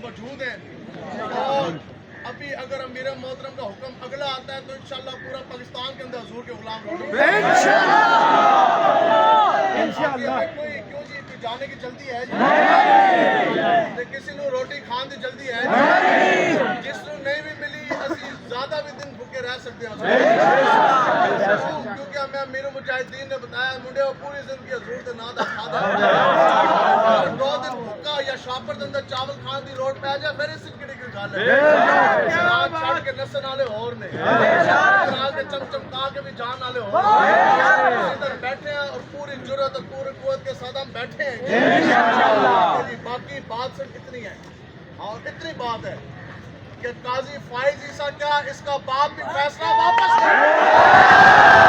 موجود ہیں اور ابھی اگر امیر محترم کا حکم اگلا آتا ہے تو انشاءاللہ پورا پاکستان کے اندر حضور کے غلام روٹی انشاءاللہ کوئی کیوں جی کوئی جانے کی جلدی ہے جی کسی نو روٹی کھان دی جلدی ہے جس نو نہیں بھی ملی اسی زیادہ بھی دن بھوکے رہ سکتے ہیں کیونکہ ہمیں امیر مجاہدین نے بتایا منڈے وہ پوری زندگی حضور کے نام دا کھادا 2 دن بھوکا یا شاپر دے اندر چاول کھان دی روٹ پہ جائے پھر اس کڑی کی گل ہے رات چھڑ کے نسن والے اور نے رات کے چمچمکا کے بھی جان والے اور ادھر بیٹھے ہیں اور پوری جرأت اور پوری قوت کے ساتھ ہم بیٹھے ہیں باقی بات صرف اتنی ہے اور اتنی بات ہے کہ قاضی فائز عیسیٰ کیا اس کا باپ بھی فیصلہ واپس لے